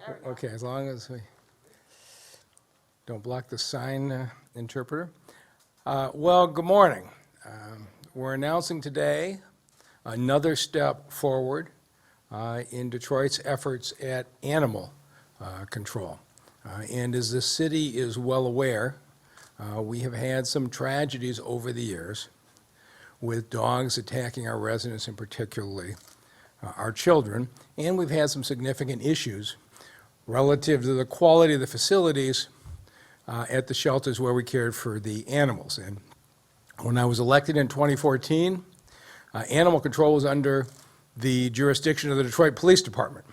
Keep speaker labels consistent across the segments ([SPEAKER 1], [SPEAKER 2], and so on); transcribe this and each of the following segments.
[SPEAKER 1] Okay, as long as we don't block the sign interpreter. Well, good morning. We're announcing today another step forward in Detroit's efforts at animal control. And as the city is well aware, we have had some tragedies over the years with dogs attacking our residents and particularly our children. And we've had some significant issues relative to the quality of the facilities at the shelters where we cared for the animals. And when I was elected in 2014, animal control was under the jurisdiction of the Detroit Police Department.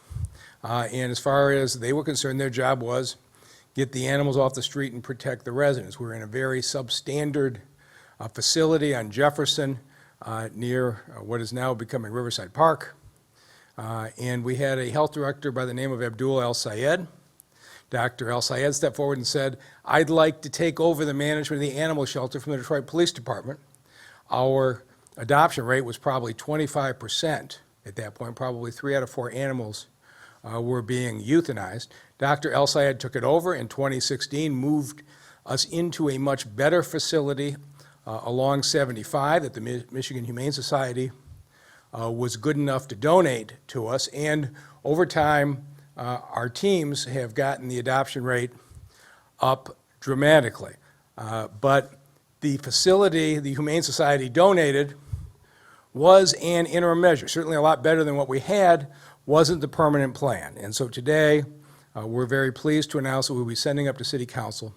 [SPEAKER 1] And as far as they were concerned, their job was get the animals off the street and protect the residents. We're in a very substandard facility on Jefferson near what is now becoming Riverside Park. And we had a health director by the name of Abdul El-Sayed. Dr. El-Sayed stepped forward and said, I'd like to take over the management of the animal shelter from the Detroit Police Department. Our adoption rate was probably 25% at that point. Probably 3 out of 4 animals were being euthanized. Dr. El-Sayed took it over in 2016, moved us into a much better facility along 75 that the Michigan Humane Society was good enough to donate to us, and over time, our teams have gotten the adoption rate up dramatically. But the facility the Humane Society donated was an interim measure, certainly a lot better than what we had, wasn't the permanent plan. And so today, we're very pleased to announce that we'll be sending up to City Council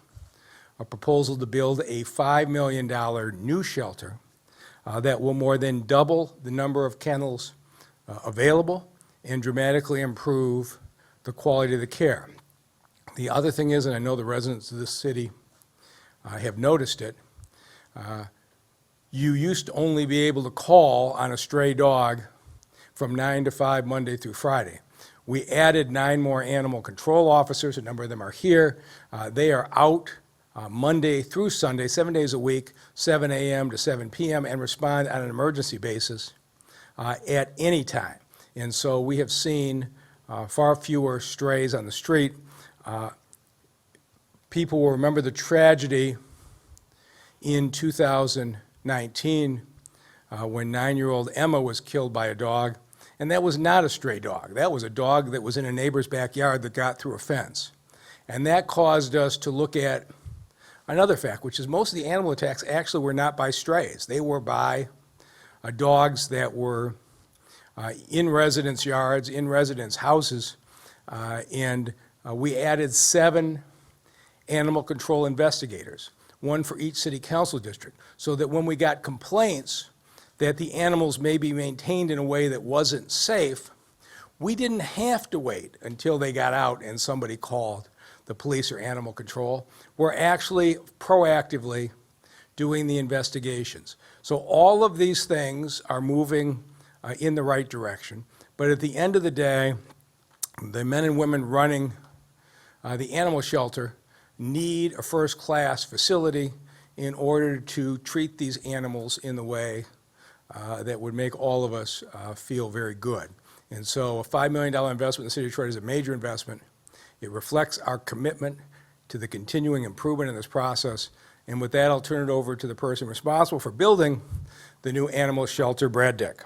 [SPEAKER 1] a proposal to build a $5 million new shelter that will more than double the number of kennels available and dramatically improve the quality of the care. The other thing is, and I know the residents of this city have noticed it, you used to only be able to call on a stray dog from 9 to 5 Monday through Friday. We added 9 more animal control officers. A number of them are here. They are out Monday through Sunday, 7 days a week, 7 a.m. to 7 p.m., and respond on an emergency basis at any time. And so we have seen far fewer strays on the street. People will remember the tragedy in 2019 when 9-year-old Emma was killed by a dog, and that was not a stray dog. That was a dog that was in a neighbor's backyard that got through a fence. And that caused us to look at another fact, which is most of the animal attacks actually were not by strays. They were by dogs that were in residence yards, in residence houses, and we added 7 animal control investigators, 1 for each city council district, so that when we got complaints that the animals may be maintained in a way that wasn't safe, we didn't have to wait until they got out and somebody called the police or animal control. We're actually proactively doing the investigations. So all of these things are moving in the right direction. But at the end of the day, the men and women running the animal shelter need a first-class facility in order to treat these animals in the way that would make all of us feel very good. And so a $5 million investment in the city of Detroit is a major investment. It reflects our commitment to the continuing improvement in this process. And with that, I'll turn it over to the person responsible for building the new animal shelter, Brad Dick.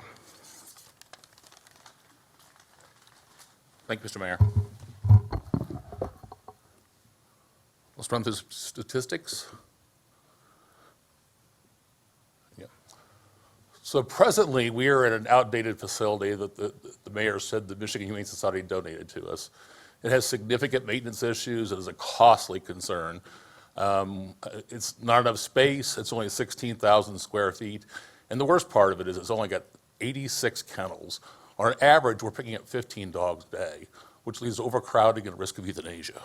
[SPEAKER 2] Thank you, Mr. Mayor. Let's run through statistics. Yeah. So presently, we are in an outdated facility that the mayor said the Michigan Humane Society donated to us. It has significant maintenance issues. It is a costly concern. It's not enough space. It's only 16,000 square feet. And the worst part of it is it's only got 86 kennels. On average, we're picking up 15 dogs a day, which leads to overcrowding and risk of euthanasia.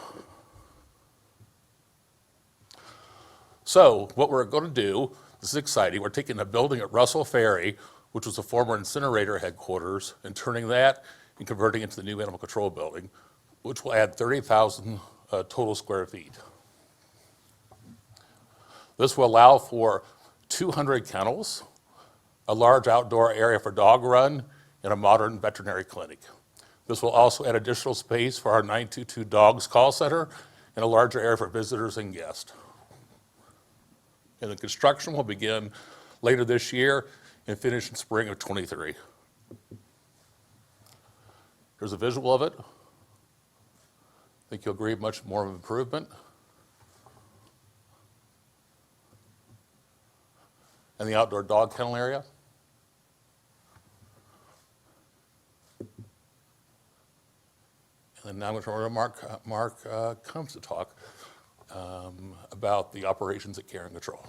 [SPEAKER 2] So what we're going to do, this is exciting, we're taking a building at Russell Ferry, which was a former incinerator headquarters, and turning that and converting it into the new animal control building, which will add 30,000 total square feet. This will allow for 200 kennels, a large outdoor area for dog run, and a modern veterinary clinic. This will also add additional space for our 922 Dogs call center and a larger area for visitors and guests. And the construction will begin later this year and finish in spring of '23. Here's a visual of it. I think you'll agree much more of an improvement. And the outdoor dog kennel area. And now I'm going to turn it over to Mark comes to talk about the operations at Care and Control.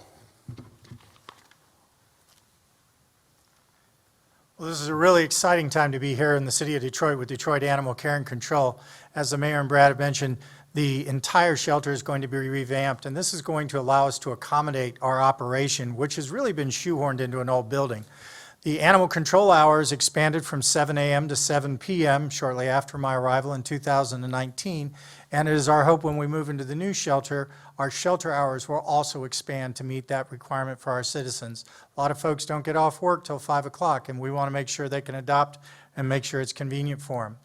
[SPEAKER 3] Well, this is a really exciting time to be here in the city of Detroit with Detroit Animal Care and Control. As the mayor and Brad have mentioned, the entire shelter is going to be revamped, and this is going to allow us to accommodate our operation, which has really been shoehorned into an old building. The animal control hours expanded from 7 a.m. to 7 p.m. shortly after my arrival in 2019, and it is our hope when we move into the new shelter, our shelter hours will also expand to meet that requirement for our citizens. A lot of folks don't get off work till 5 o'clock, and we want to make sure they can adopt and make sure it's convenient for them.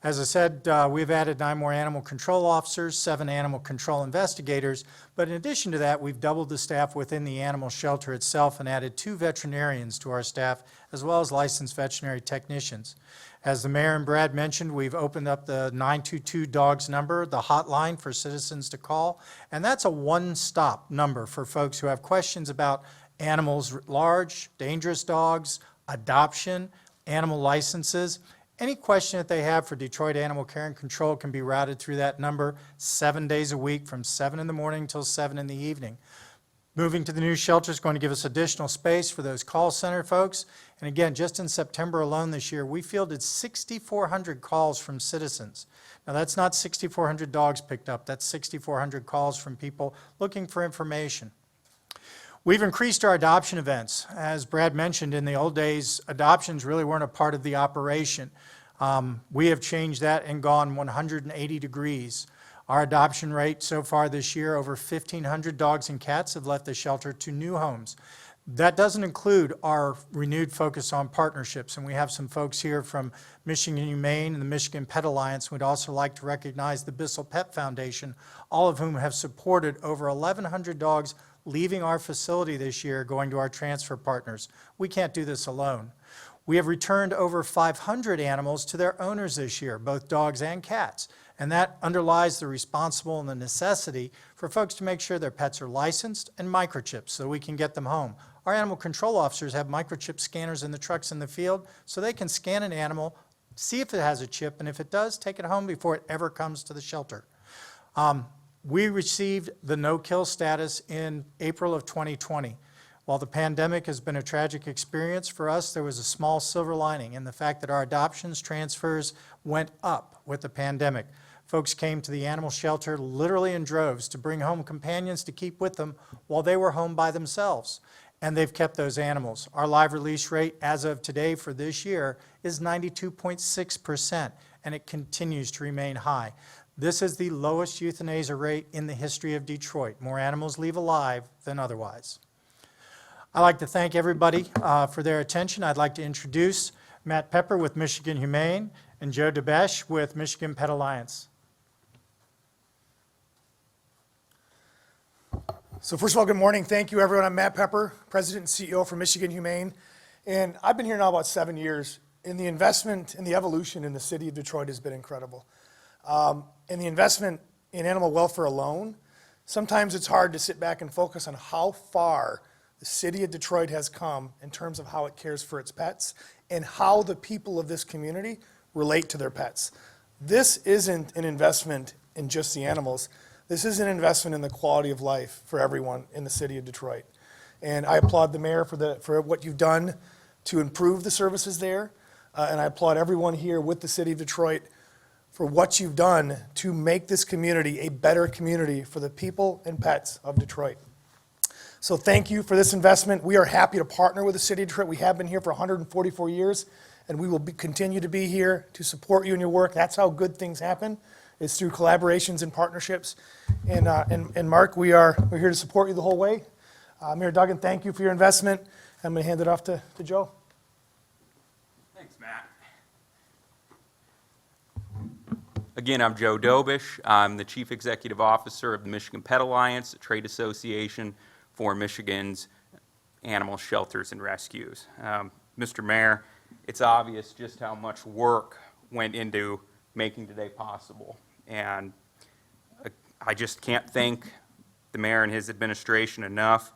[SPEAKER 3] As I said, we've added 9 more animal control officers, 7 animal control investigators, but in addition to that, we've doubled the staff within the animal shelter itself and added 2 veterinarians to our staff, as well as licensed veterinary technicians. As the mayor and Brad mentioned, we've opened up the 922 Dogs number, the hotline for citizens to call, and that's a one-stop number for folks who have questions about animals, large, dangerous dogs, adoption, animal licenses. Any question that they have for Detroit Animal Care and Control can be routed through that number 7 days a week from 7 in the morning until 7 in the evening. Moving to the new shelter is going to give us additional space for those call center folks. And again, just in September alone this year, we fielded 6,400 calls from citizens. Now, that's not 6,400 dogs picked up. That's 6,400 calls from people looking for information. We've increased our adoption events. As Brad mentioned, in the old days, adoptions really weren't a part of the operation. We have changed that and gone 180 degrees. Our adoption rate so far this year, over 1,500 dogs and cats have left the shelter to new homes. That doesn't include our renewed focus on partnerships, and we have some folks here from Michigan Humane and the Michigan Pet Alliance. We'd also like to recognize the Bissell Pet Foundation, all of whom have supported over 1,100 dogs leaving our facility this year, going to our transfer partners. We can't do this alone. We have returned over 500 animals to their owners this year, both dogs and cats, and that underlies the responsible and the necessity for folks to make sure their pets are licensed and microchipped so we can get them home. Our animal control officers have microchip scanners in the trucks in the field so they can scan an animal, see if it has a chip, and if it does, take it home before it ever comes to the shelter. We received the no-kill status in April of 2020. While the pandemic has been a tragic experience for us, there was a small silver lining in the fact that our adoptions transfers went up with the pandemic. Folks came to the animal shelter literally in droves to bring home companions to keep with them while they were home by themselves. And they've kept those animals. Our live release rate as of today for this year is 92.6%, and it continues to remain high. This is the lowest euthanasia rate in the history of Detroit. More animals leave alive than otherwise. I'd like to thank everybody for their attention. I'd like to introduce Matt Pepper with Michigan Humane and Joe DeBesch with Michigan Pet Alliance.
[SPEAKER 4] So first of all, good morning. Thank you, everyone. I'm Matt Pepper, President and CEO for Michigan Humane. And I've been here now about 7 years, and the investment and the evolution in the city of Detroit has been incredible. And the investment in animal welfare alone, sometimes it's hard to sit back and focus on how far the city of Detroit has come in terms of how it cares for its pets and how the people of this community relate to their pets. This isn't an investment in just the animals. This is an investment in the quality of life for everyone in the city of Detroit. And I applaud the mayor for what you've done to improve the services there. And I applaud everyone here with the city of Detroit for what you've done to make this community a better community for the people and pets of Detroit. So thank you for this investment. We are happy to partner with the city of Detroit. We have been here for 144 years, and we will continue to be here to support you in your work. That's how good things happen, is through collaborations and partnerships. And Mark, we're here to support you the whole way. Mayor Duggan, thank you for your investment. I'm going to hand it off to Joe.
[SPEAKER 5] Thanks, Matt. Again, I'm Joe Dobish. I'm the Chief Executive Officer of the Michigan Pet Alliance, a trade association for Michigan's animal shelters and rescues. Mr. Mayor, it's obvious just how much work went into making today possible. And I just can't thank the mayor and his administration enough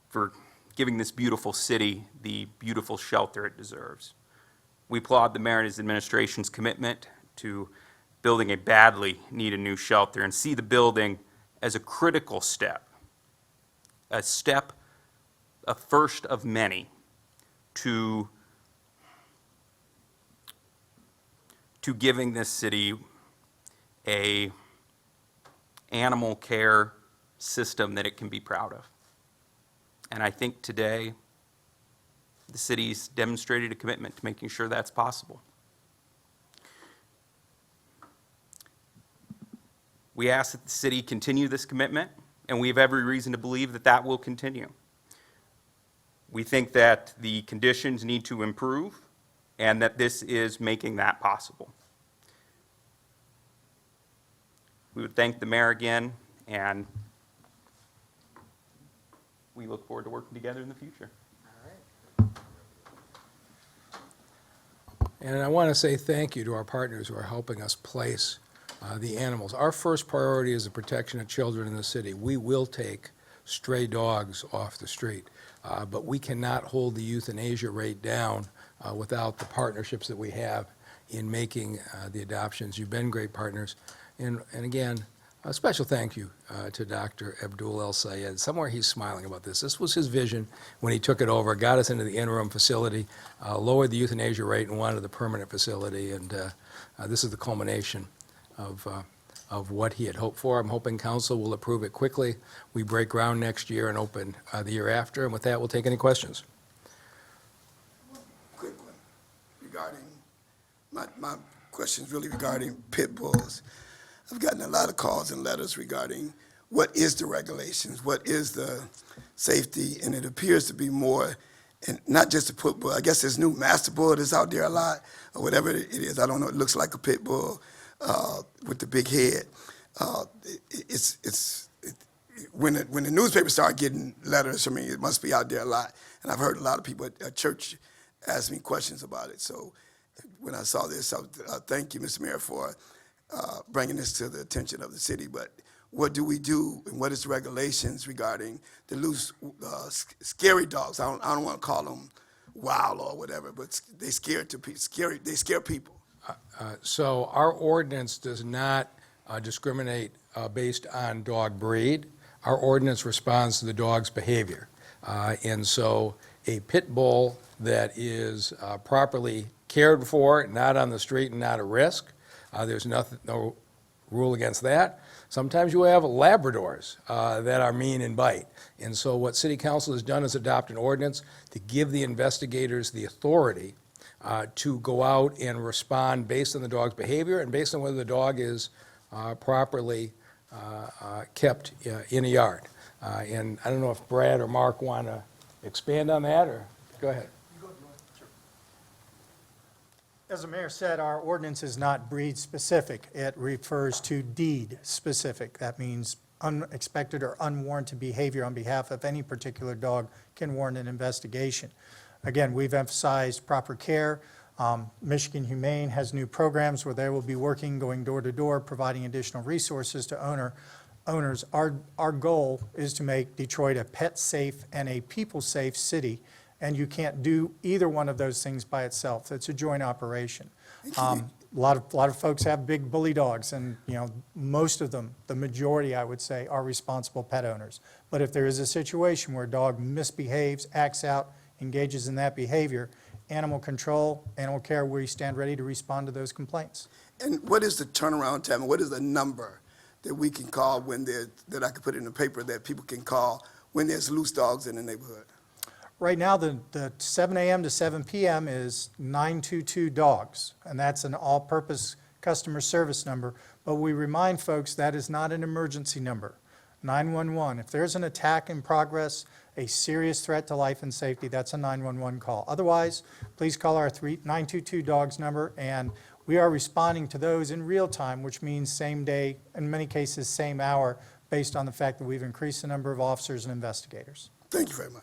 [SPEAKER 5] for giving this beautiful city the beautiful shelter it deserves. We applaud the mayor and his administration's commitment to building a badly needed new shelter and see the building as a critical step, a first of many to giving this city a animal care system that it can be proud of. And I think today the city's demonstrated a commitment to making sure that's possible. We ask that the city continue this commitment, and we have every reason to believe that that will continue. We think that the conditions need to improve and that this is making that possible. We would thank the mayor again, and we look forward to working together in the future.
[SPEAKER 1] And I want to say thank you to our partners who are helping us place the animals. Our first priority is the protection of children in the city. We will take stray dogs off the street, but we cannot hold the euthanasia rate down without the partnerships that we have in making the adoptions. You've been great partners. And again, a special thank you to Dr. Abdul El Sayed. Somewhere he's smiling about this. This was his vision when he took it over, got us into the interim facility, lowered the euthanasia rate, and wanted the permanent facility. And this is the culmination of what he had hoped for. I'm hoping council will approve it quickly. We break ground next year and open the year after. And with that, we'll take any questions.
[SPEAKER 6] Quick one regarding, my question's really regarding pit bulls. I've gotten a lot of calls and letters regarding what is the regulations, what is the safety, and it appears to be more, and not just a pit bull. I guess this new master bull that's out there a lot, or whatever it is. I don't know. It looks like a pit bull with the big head. When the newspapers start getting letters, I mean, it must be out there a lot. And I've heard a lot of people at church ask me questions about it. So when I saw this, thank you, Mr. Mayor, for bringing this to the attention of the city. But what do we do, and what is the regulations regarding the loose, scary dogs? I don't want to call them wild or whatever, but they scare people.
[SPEAKER 1] So our ordinance does not discriminate based on dog breed. Our ordinance responds to the dog's behavior. And so a pit bull that is properly cared for, not on the street and not a risk, there's no rule against that. Sometimes you have Labradors that are mean and bite. And so what City Council has done is adopt an ordinance to give the investigators the authority to go out and respond based on the dog's behavior and based on whether the dog is properly kept in a yard. And I don't know if Brad or Mark want to expand on that, or go ahead.
[SPEAKER 3] As the mayor said, our ordinance is not breed-specific. It refers to deed-specific. That means unexpected or unwarranted behavior on behalf of any particular dog can warrant an investigation. Again, we've emphasized proper care. Michigan Humane has new programs where they will be working, going door to door, providing additional resources to owners. Our goal is to make Detroit a pet-safe and a people-safe city, and you can't do either one of those things by itself. It's a joint operation. A lot of folks have big bully dogs, and most of them, the majority I would say, are responsible pet owners. But if there is a situation where a dog misbehaves, acts out, engages in that behavior, animal control, animal care, we stand ready to respond to those complaints.
[SPEAKER 6] And what is the turnaround time? What is the number that we can call that I could put in the paper that people can call when there's loose dogs in the neighborhood?
[SPEAKER 3] Right now, the 7 a.m. to 7 p.m. is 922 dogs, and that's an all-purpose customer service number. But we remind folks that is not an emergency number. 911. If there's an attack in progress, a serious threat to life and safety, that's a 911 call. Otherwise, please call our 922 dogs number, and we are responding to those in real time, which means same day, in many cases, same hour, based on the fact that we've increased the number of officers and investigators.
[SPEAKER 6] Thank you very much.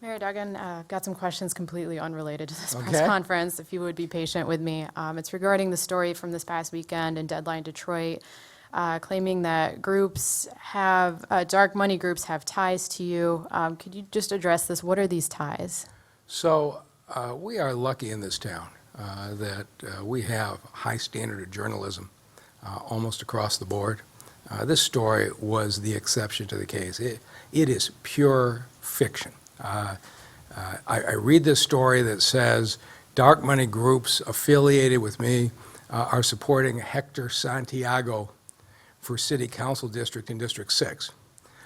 [SPEAKER 7] Mayor Duggan, got some questions completely unrelated to this press
[SPEAKER 1] Okay.
[SPEAKER 7] conference, if you would be patient with me. It's regarding the story from this past weekend in Deadline Detroit, claiming that dark money groups have ties to you. Could you just address this? What are these ties?
[SPEAKER 1] So we are lucky in this town that we have high standard of journalism almost across the board. This story was the exception to the case. It is pure fiction. I read this story that says dark money groups affiliated with me are supporting Hector Santiago for City Council District in District 6.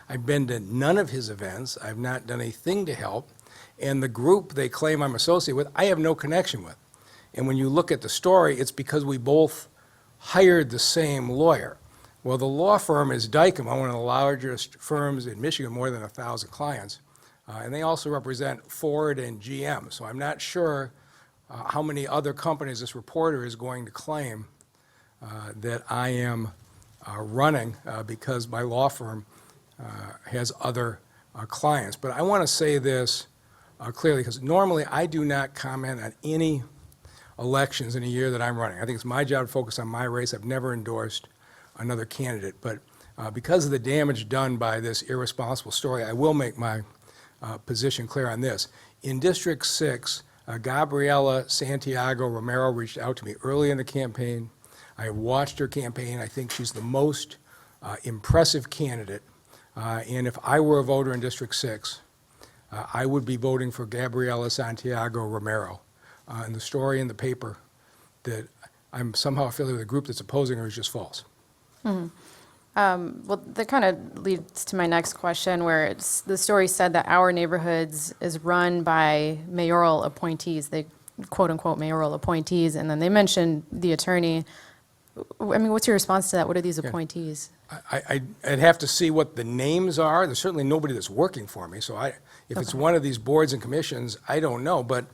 [SPEAKER 1] I've been to none of his events. I've not done a thing to help. And the group they claim I'm associated with, I have no connection with. And when you look at the story, it's because we both hired the same lawyer. Well, the law firm is Dykema, one of the largest firms in Michigan, more than 1,000 clients. And they also represent Ford and GM. So I'm not sure how many other companies this reporter is going to claim that I am running because my law firm has other clients. But I want to say this clearly, because normally I do not comment on any elections in a year that I'm running. I think it's my job to focus on my race. I've never endorsed another candidate. But because of the damage done by this irresponsible story, I will make my position clear on this. In District 6, Gabriela Santiago Romero reached out to me early in the campaign. I watched her campaign. I think she's the most impressive candidate. And if I were a voter in District 6, I would be voting for Gabriela Santiago Romero. And the story in the paper that I'm somehow affiliated with a group that's opposing her is just false.
[SPEAKER 7] Well, that kind of leads to my next question, where the story said that Our Neighborhoods is run by mayoral appointees, they quote-unquote mayoral appointees, and then they mentioned the attorney. I mean, what's your response to that? What are these appointees?
[SPEAKER 1] I'd have to see what the names are. There's certainly nobody that's working for me, so if it's one of these boards and commissions, I don't know. But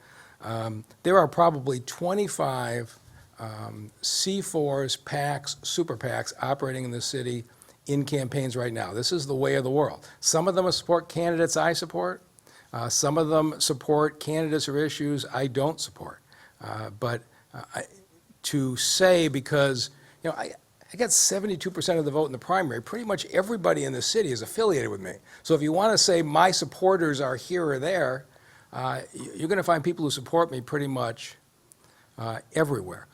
[SPEAKER 1] there are probably 25 C4s, PACs, super PACs operating in the city in campaigns right now. This is the way of the world. Some of them support candidates I support. Some of them support candidates or issues I don't support. But to say, because I got 72% of the vote in the primary, pretty much everybody in the city is affiliated with me. So if you want to say my supporters are here or there, you're going to find people who support me pretty much everywhere.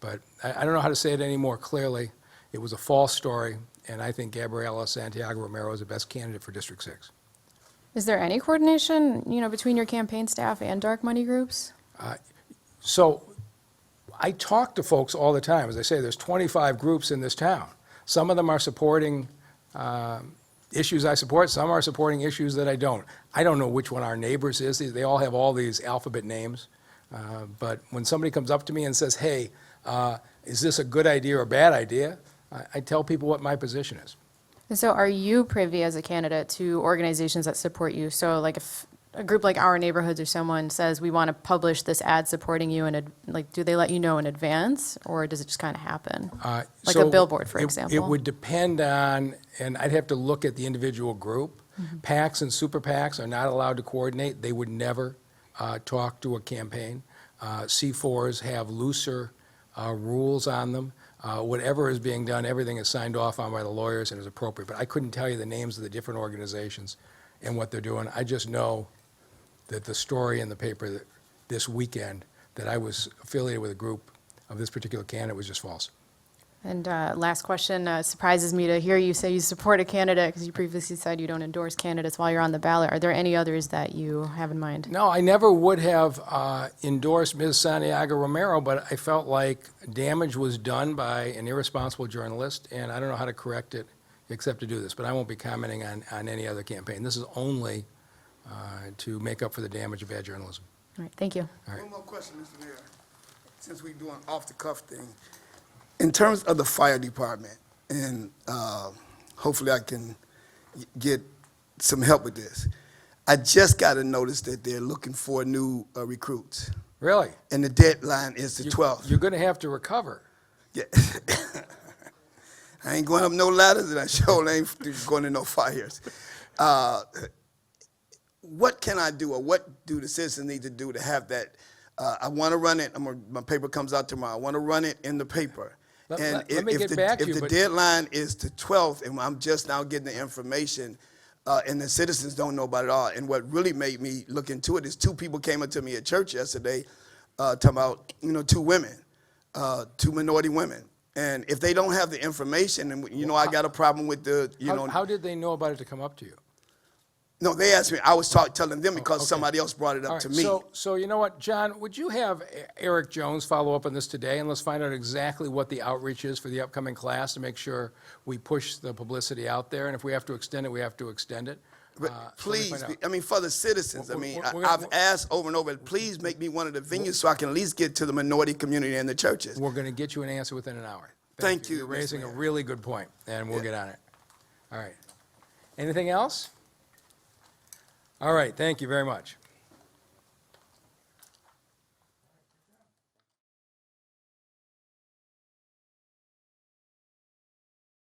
[SPEAKER 1] But I don't know how to say it any more clearly. It was a false story, and I think Gabriela Santiago Romero is the best candidate for District 6.
[SPEAKER 7] Is there any coordination, between your campaign staff and dark money groups?
[SPEAKER 1] So I talk to folks all the time. As I say, there's 25 groups in this town. Some of them are supporting issues I support. Some are supporting issues that I don't. I don't know which one Our Neighbors is. They all have all these alphabet names. But when somebody comes up to me and says, hey, is this a good idea or a bad idea, I tell people what my position is.
[SPEAKER 7] And so are you privy as a candidate to organizations that support you? So like if a group like Our Neighborhoods or someone says, we want to publish this ad supporting you, and do they let you know in advance, or does it just kind of happen? Like
[SPEAKER 1] So
[SPEAKER 7] a billboard, for
[SPEAKER 1] it
[SPEAKER 7] example?
[SPEAKER 1] would depend on, and I'd have to look at the individual group. PACs and super PACs are not allowed to coordinate. They would never talk to a campaign. C4s have looser rules on them. Whatever is being done, everything is signed off on by the lawyers and is appropriate. But I couldn't tell you the names of the different organizations and what they're doing. I just know that the story in the paper this weekend that I was affiliated with a group of this particular candidate was just false.
[SPEAKER 7] And last question, surprises me to hear you say you support a candidate, because you previously said you don't endorse candidates while you're on the ballot. Are there any others that you have in mind?
[SPEAKER 1] No, I never would have endorsed Ms. Santiago Romero, but I felt like damage was done by an irresponsible journalist, and I don't know how to correct it except to do this. But I won't be commenting on any other campaign. This is only to make up for the damage of bad journalism.
[SPEAKER 7] All right, thank you.
[SPEAKER 6] One more question, Mr. Mayor. Since we're doing off-the-cuff thing, in terms of the fire department, and hopefully I can get some help with this. I just got a notice that they're looking for new recruits,
[SPEAKER 1] Really?
[SPEAKER 6] and the deadline is the
[SPEAKER 1] You-
[SPEAKER 6] 12th.
[SPEAKER 1] You're going to have to recover.
[SPEAKER 6] Yeah. I ain't going up no ladders, and I sure ain't going to no fires. What can I do, or what do the citizens need to do to have that? I want to run it. My paper comes out tomorrow. I want to run it in the paper.
[SPEAKER 1] Let me get back to
[SPEAKER 6] if
[SPEAKER 1] you,
[SPEAKER 6] the
[SPEAKER 1] but-
[SPEAKER 6] deadline is the 12th, and I'm just now getting the information, and the citizens don't know about it all. And what really made me look into it is 2 people came up to me at church yesterday, talking about 2 women, 2 minority women. And if they don't have the information, and I got a problem with the,
[SPEAKER 1] How did they know about it to come up to you?
[SPEAKER 6] no, they asked me. I was telling them because
[SPEAKER 1] okay.
[SPEAKER 6] somebody else brought it
[SPEAKER 1] All
[SPEAKER 6] up
[SPEAKER 1] right,
[SPEAKER 6] to me.
[SPEAKER 1] so you know what, John, would you have Eric Jones follow up on this today, and let's find out exactly what the outreach is for the upcoming class to make sure we push the publicity out there, and if we have to extend it, we have to extend it.
[SPEAKER 6] But
[SPEAKER 1] So let me
[SPEAKER 6] please,
[SPEAKER 1] find out.
[SPEAKER 6] I mean, for the citizens,
[SPEAKER 1] We're
[SPEAKER 6] I've
[SPEAKER 1] gonna-
[SPEAKER 6] asked over and over, please make me one of the venues so I can at least get to the minority community and the churches.
[SPEAKER 1] We're going to get you an answer within an hour.
[SPEAKER 6] Thank you,
[SPEAKER 1] You're
[SPEAKER 6] Mr.
[SPEAKER 1] raising a
[SPEAKER 6] Mayor.
[SPEAKER 1] really good point, and we'll get on it. All right. Anything else? All right, thank you very much.